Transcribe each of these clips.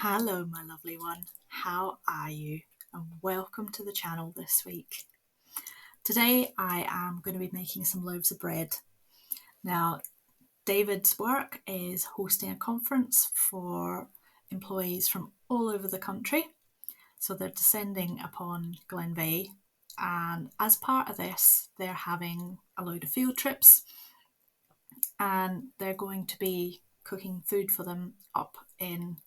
Hello, my lovely one. How are you? And welcome to the channel this week. Today I am going to be making some loaves of bread. Now, David's work is hosting a conference for employees from all over the country. So they're descending upon Glenveigh, and as part of this, they're having a load of field trips and they're going to be cooking food for them up in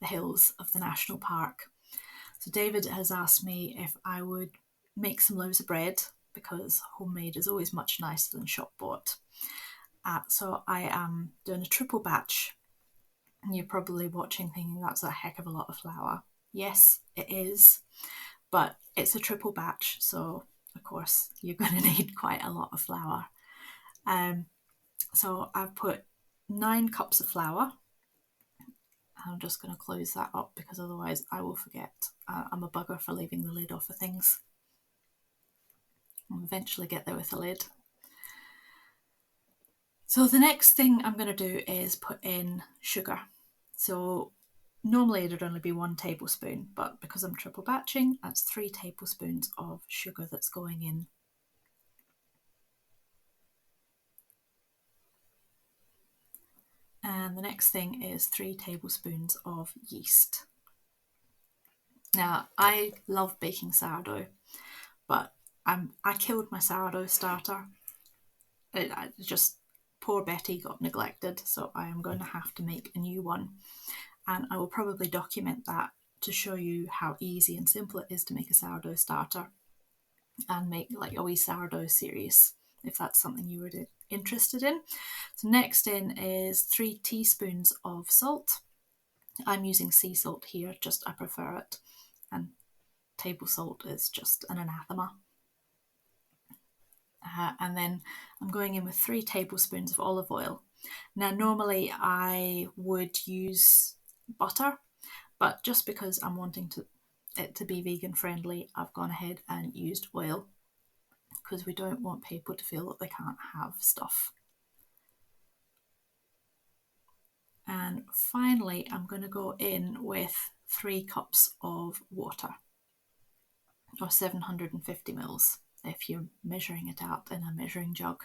the hills of the national park. So David has asked me if I would make some loaves of bread because homemade is always much nicer than shop bought. So I am doing a triple batch. And you're probably watching thinking that's a heck of a lot of flour. Yes, it is, but it's a triple batch, so of course you're going to need quite a lot of flour. So I've put 9 cups of flour. I'm just going to close that up because otherwise I will forget. I'm a bugger for leaving the lid off of things. I'll eventually get there with the lid. So the next thing I'm going to do is put in sugar. So normally there'd only be 1 tablespoon, but because I'm triple batching, that's 3 tablespoons of sugar that's going in. And the next thing is 3 tablespoons of yeast. Now, I love baking sourdough, but I killed my sourdough starter. Poor Betty got neglected, so I am going to have to make a new one. And I will probably document that to show you how easy and simple it is to make a sourdough starter and make like a wee sourdough series if that's something you were interested in. So next in is 3 teaspoons of salt. I'm using sea salt here, just I prefer it, and table salt is just an anathema. And then I'm going in with 3 tablespoons of olive oil. Now normally I would use butter, but just because I'm wanting it to be vegan friendly, I've gone ahead and used oil because we don't want people to feel that they can't have stuff. And finally, I'm going to go in with 3 cups of water, or 750 mils if you're measuring it out in a measuring jug.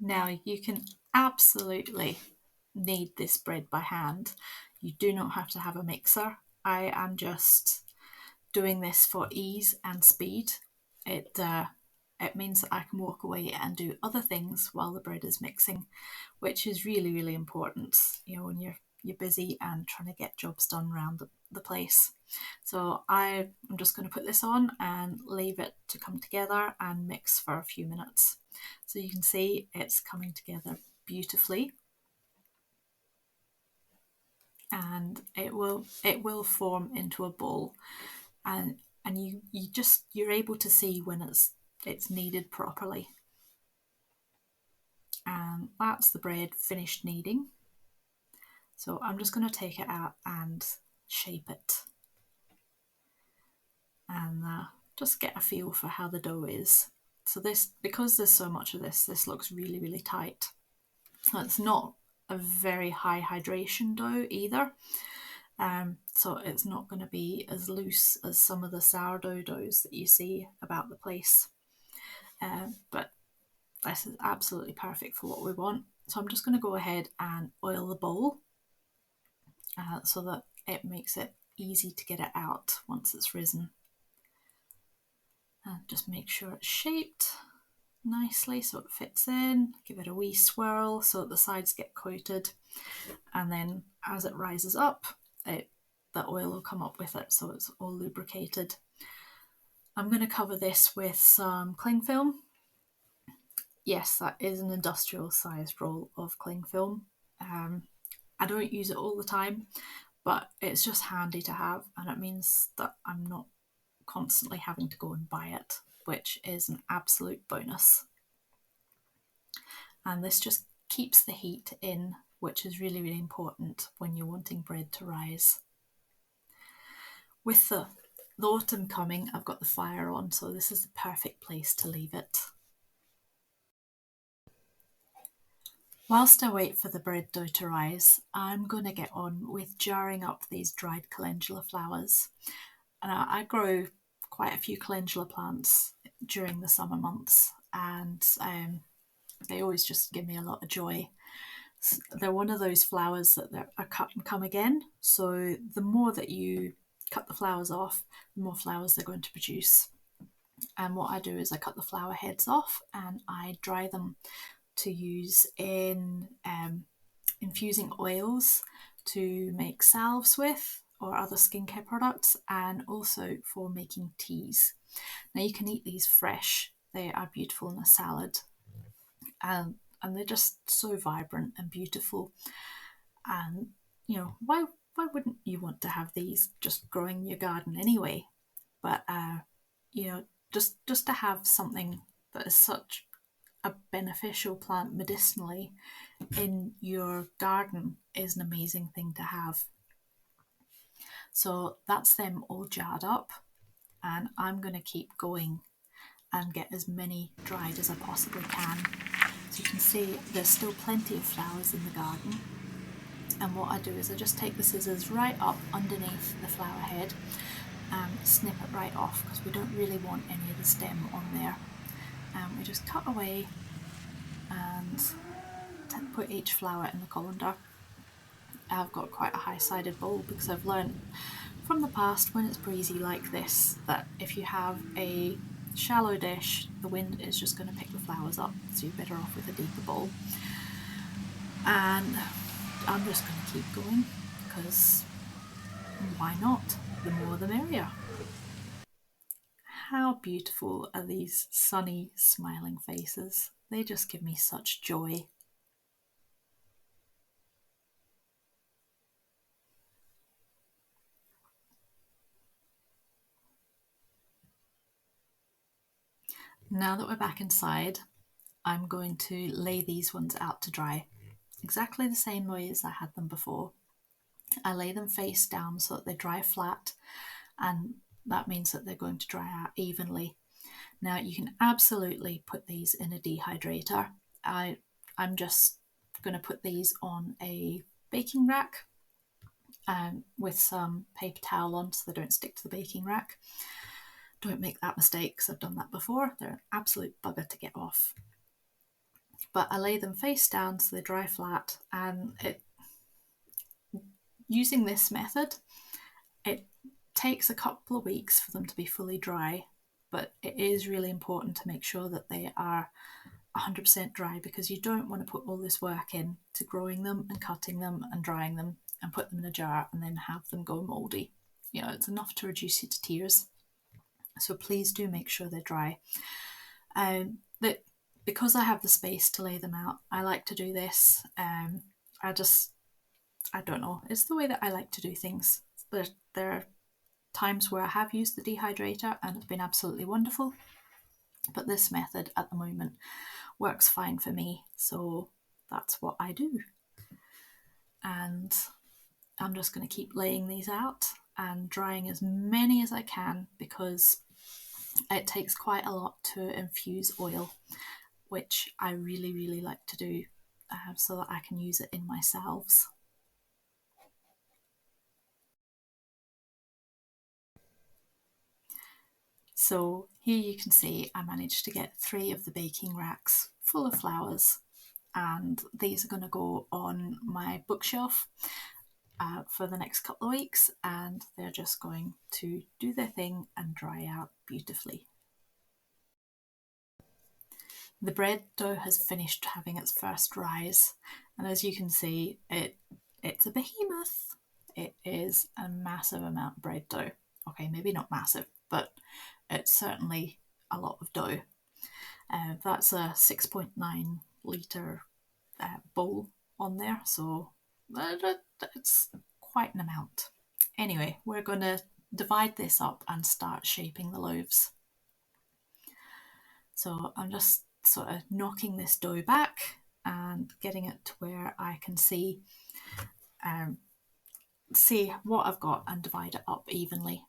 Now you can absolutely knead this bread by hand. You do not have to have a mixer. I am just doing this for ease and speed. It means that I can walk away and do other things while the bread is mixing, which is really, really important, you know, when you're busy and trying to get jobs done around the place. So I'm just going to put this on and leave it to come together and mix for a few minutes. So you can see it's coming together beautifully, and it will form into a ball, and you're able to see when it's kneaded properly. And that's the bread finished kneading. So I'm just going to take it out and shape it and just get a feel for how the dough is. So this, because there's so much of this looks really, really tight. So it's not a very high hydration dough either. So it's not going to be as loose as some of the sourdough doughs that you see about the place. But this is absolutely perfect for what we want. So I'm just going to go ahead and oil the bowl so that it makes it easy to get it out once it's risen. And just make sure it's shaped nicely so it fits in. Give it a wee swirl so that the sides get coated, and then as it rises up, the oil will come up with it so it's all lubricated. I'm going to cover this with some cling film. Yes, that is an industrial sized roll of cling film. I don't use it all the time, but it's just handy to have, and it means that I'm not constantly having to go and buy it, which is an absolute bonus. And this just keeps the heat in, which is really, really important when you're wanting bread to rise. With the autumn coming, I've got the fire on, so this is the perfect place to leave it. Whilst I wait for the bread dough to rise, I'm going to get on with jarring up these dried calendula flowers. And I grow quite a few calendula plants during the summer months, and they always just give me a lot of joy. They're one of those flowers that are cut and come again. So the more that you cut the flowers off, the more flowers they're going to produce. And what I do is I cut the flower heads off and I dry them to use in infusing oils to make salves with or other skincare products, and also for making teas. Now you can eat these fresh. They are beautiful in a salad, and they're just so vibrant and beautiful. And why wouldn't you want to have these just growing in your garden anyway? But you know, just to have something that is such a beneficial plant medicinally in your garden is an amazing thing to have. So that's them all jarred up, and I'm going to keep going and get as many dried as I possibly can. So you can see there's still plenty of flowers in the garden, and what I do is I just take the scissors right up underneath the flower head and snip it right off, because we don't really want any of the stem on there. And we just cut away and put each flower in the colander. I've got quite a high-sided bowl because I've learned from the past, when it's breezy like this, that if you have a shallow dish, the wind is just going to pick the flowers up, so you're better off with a deeper bowl. And I'm just going to keep going, because why not? The more the merrier. How beautiful are these sunny, smiling faces? They just give me such joy. Now that we're back inside, I'm going to lay these ones out to dry, exactly the same way as I had them before. I lay them face down so that they dry flat, and that means that they're going to dry out evenly. Now you can absolutely put these in a dehydrator. I'm just going to put these on a baking rack with some paper towel on so they don't stick to the baking rack. Don't make that mistake, because I've done that before. They're an absolute bugger to get off. But I lay them face down so they dry flat, and using this method, it takes a couple of weeks for them to be fully dry, but it is really important to make sure that they are 100% dry, because you don't want to put all this work in to growing them and cutting them and drying them and put them in a jar and then have them go mouldy. It's enough to reduce you to tears. So please do make sure they're dry. Because I have the space to lay them out, I like to do this. I don't know, it's the way that I like to do things. There are times where I have used the dehydrator and it's been absolutely wonderful, but this method at the moment works fine for me, so that's what I do. And I'm just going to keep laying these out and drying as many as I can, because it takes quite a lot to infuse oil, which I really, really like to do, so that I can use it in my salves. So here you can see I managed to get 3 of the baking racks full of flowers, and these are going to go on my bookshelf for the next couple of weeks, and they're just going to do their thing and dry out beautifully. The bread dough has finished having its first rise, and as you can see, it's a behemoth. It is a massive amount of bread dough. Okay, maybe not massive, but it's certainly a lot of dough. That's a 6.9 litre bowl on there, so it's quite an amount. Anyway, we're going to divide this up and start shaping the loaves. So I'm just sort of knocking this dough back and getting it to where I can see what I've got and divide it up evenly,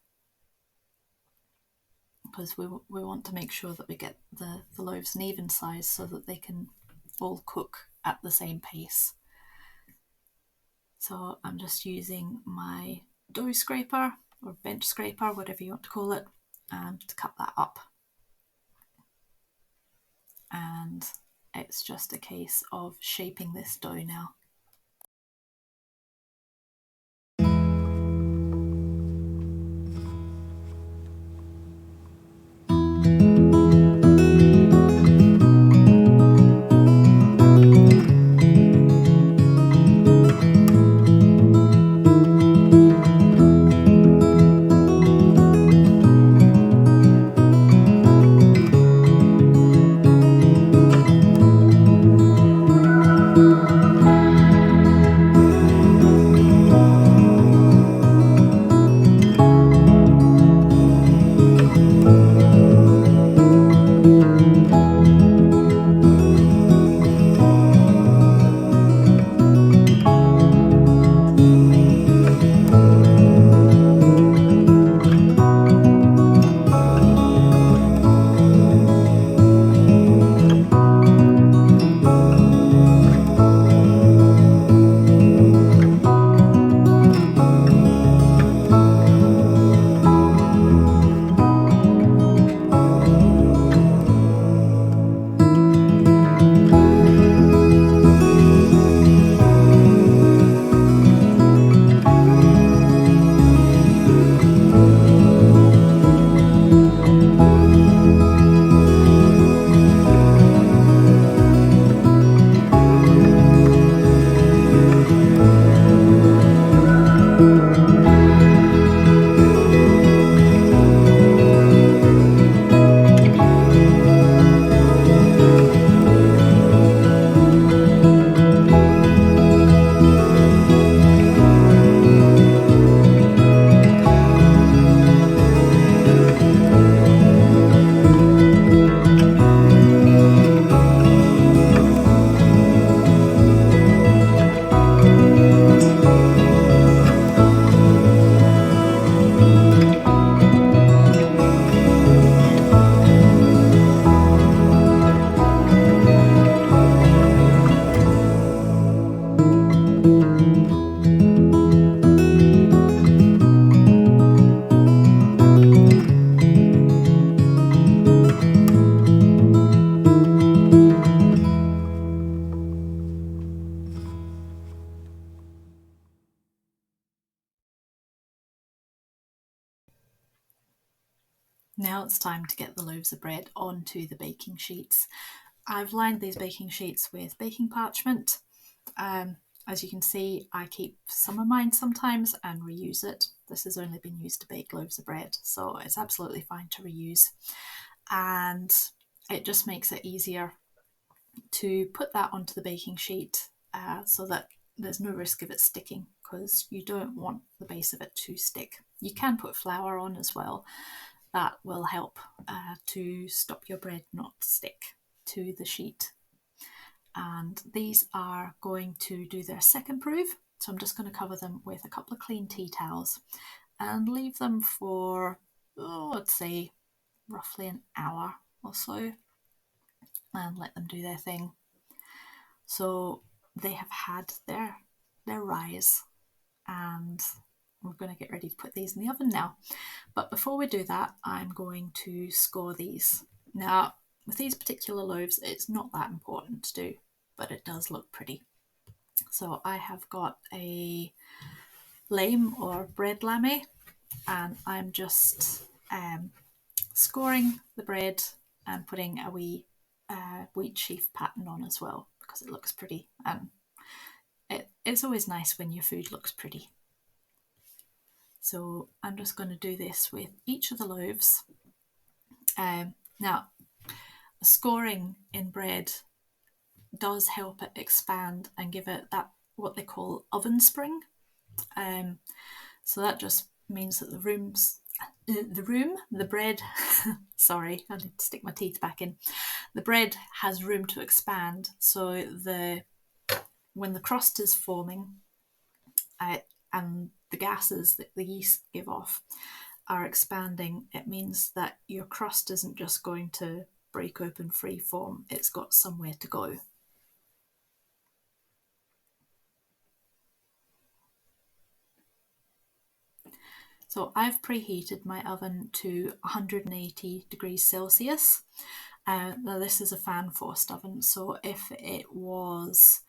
because we want to make sure that we get the loaves an even size so that they can all cook at the same pace. So I'm just using my dough scraper or bench scraper, whatever you want to call it, to cut that up. And it's just a case of shaping this dough now. Now it's time to get the loaves of bread onto the baking sheets. I've lined these baking sheets with baking parchment. As you can see, I keep some of mine sometimes and reuse it. This has only been used to bake loaves of bread, so it's absolutely fine to reuse. And it just makes it easier to put that onto the baking sheet so that there's no risk of it sticking, because you don't want the base of it to stick. You can put flour on as well. That will help to stop your bread not stick to the sheet. And these are going to do their second proof. So I'm just going to cover them with a couple of clean tea towels and leave them for, I'd say roughly an hour or so, and let them do their thing. So they have had their rise, and we're going to get ready to put these in the oven now. But before we do that, I'm going to score these. Now, with these particular loaves, it's not that important to do, but it does look pretty. So I have got a lame or bread lamé, and I'm just scoring the bread and putting a wee wheat sheaf pattern on as well, because it looks pretty, and it's always nice when your food looks pretty. So I'm just going to do this with each of the loaves. Now, scoring in bread does help it expand and give it that what they call oven spring. So that just means that the bread, sorry, I need to stick my teeth back in. The bread has room to expand, so when the crust is forming and the gases that the yeast give off are expanding, it means that your crust isn't just going to break open free form, it's got somewhere to go. So I've preheated my oven to 180 degrees Celsius. Now this is a fan forced oven, so if it was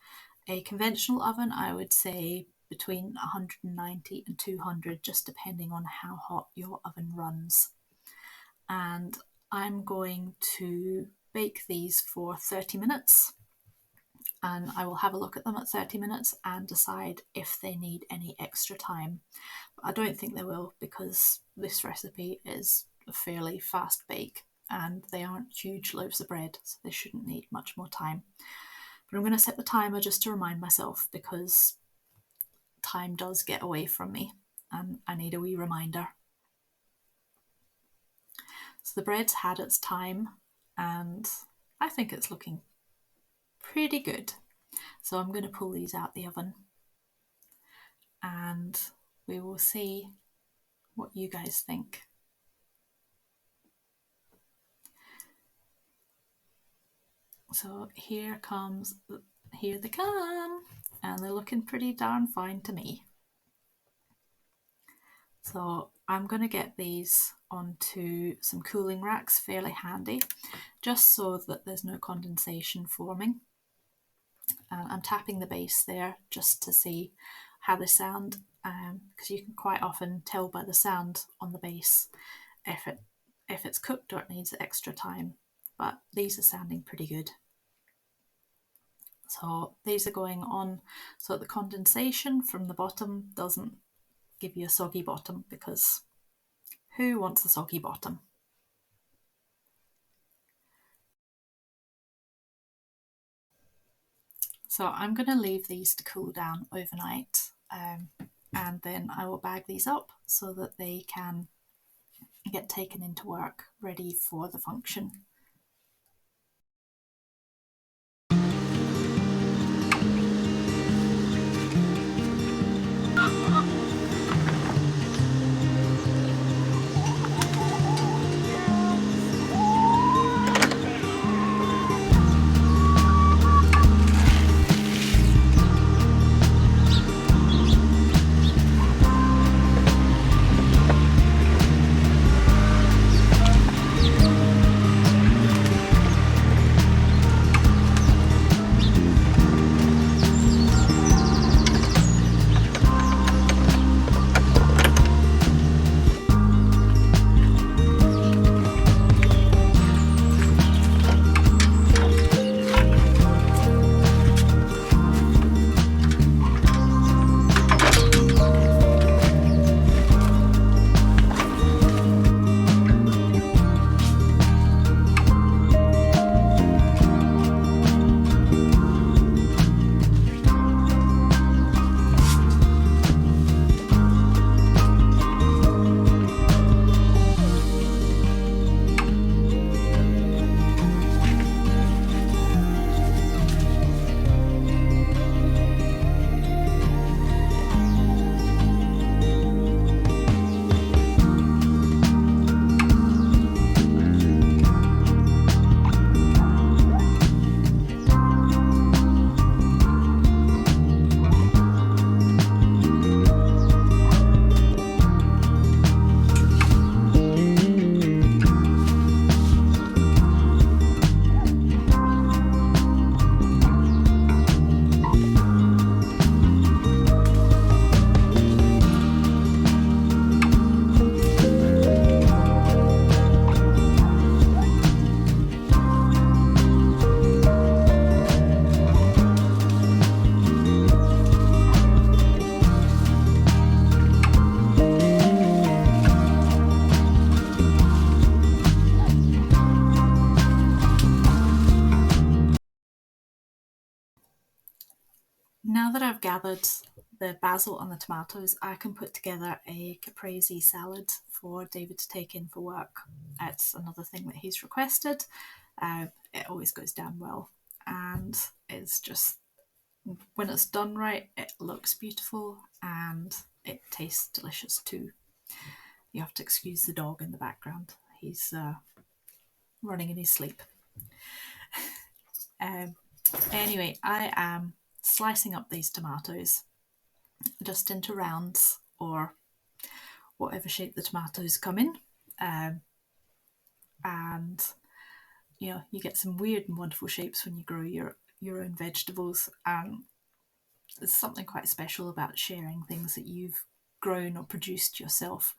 a conventional oven, I would say between 190 and 200, just depending on how hot your oven runs. And I'm going to bake these for 30 minutes, and I will have a look at them at 30 minutes and decide if they need any extra time. But I don't think they will, because this recipe is a fairly fast bake and they aren't huge loaves of bread, so they shouldn't need much more time. But I'm going to set the timer just to remind myself, because time does get away from me and I need a wee reminder. So the bread's had its time and I think it's looking pretty good. So I'm going to pull these out the oven and we will see what you guys think. So here they come, and they're looking pretty darn fine to me. So I'm going to get these onto some cooling racks, fairly handy, just so that there's no condensation forming. And I'm tapping the base there just to see how they sound, because you can quite often tell by the sound on the base if it's cooked or it needs extra time. But these are sounding pretty good. So these are going on so that the condensation from the bottom doesn't give you a soggy bottom, because who wants a soggy bottom? So I'm going to leave these to cool down overnight, and then I will bag these up so that they can get taken into work ready for the function. Now that I've gathered the basil and the tomatoes, I can put together a caprese salad for David to take in for work. It's another thing that he's requested. It always goes down well, and it's just, when it's done right, it looks beautiful and it tastes delicious too. You have to excuse the dog in the background. He's running in his sleep. Anyway, I am slicing up these tomatoes just into rounds or whatever shape the tomatoes come in. And you get some weird and wonderful shapes when you grow your own vegetables. There's something quite special about sharing things that you've grown or produced yourself.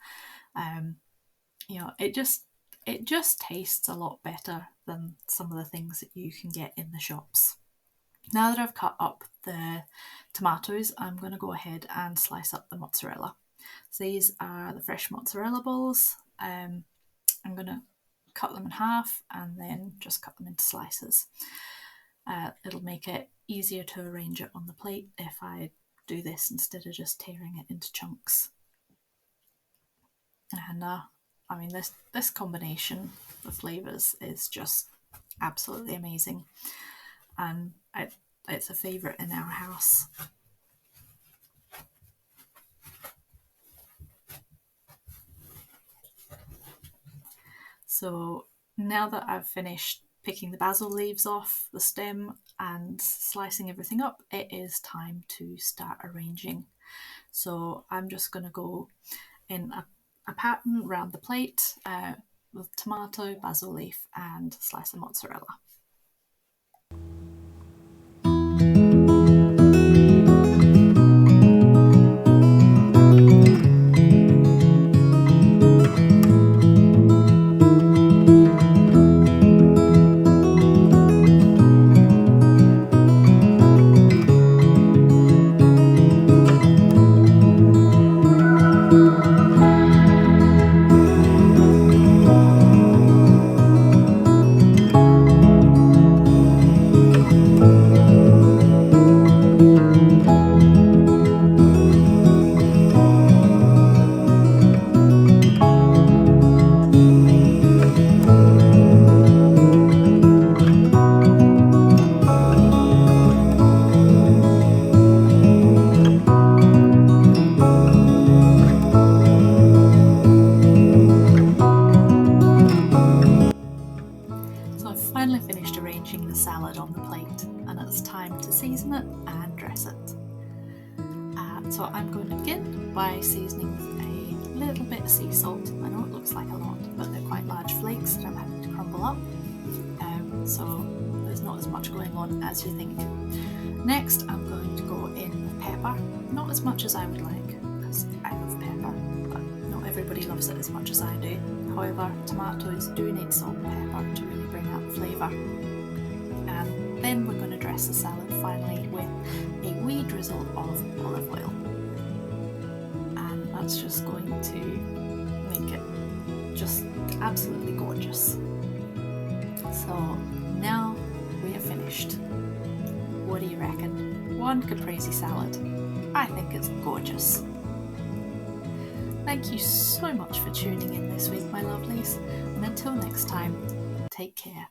It just tastes a lot better than some of the things that you can get in the shops. Now that I've cut up the tomatoes, I'm going to go ahead and slice up the mozzarella. So these are the fresh mozzarella balls. I'm going to cut them in half and then just cut them into slices. It'll make it easier to arrange it on the plate if I do this instead of just tearing it into chunks. And this combination of flavours is just absolutely amazing, and it's a favourite in our house. So now that I've finished picking the basil leaves off the stem and slicing everything up, it is time to start arranging. So I'm just going to go in a pattern around the plate with tomato, basil leaf and slice of mozzarella. Finally finished arranging the salad on the plate, and it's time to season it and dress it. So I'm going to begin by seasoning with a little bit of sea salt. I know it looks like a lot, but they're quite large flakes that I'm having to crumble up, so there's not as much going on as you think. Next I'm going to go in with pepper, not as much as I would like because I love pepper, but not everybody loves it as much as I do. However, tomatoes do need salt and pepper to really bring out the flavour. And then we're going to dress the salad finally with a wee drizzle of olive oil. And that's just going to make it just absolutely gorgeous. So now we are finished. What do you reckon? One caprese salad. I think it's gorgeous. Thank you so much for tuning in this week, my lovelies, and until next time, take care.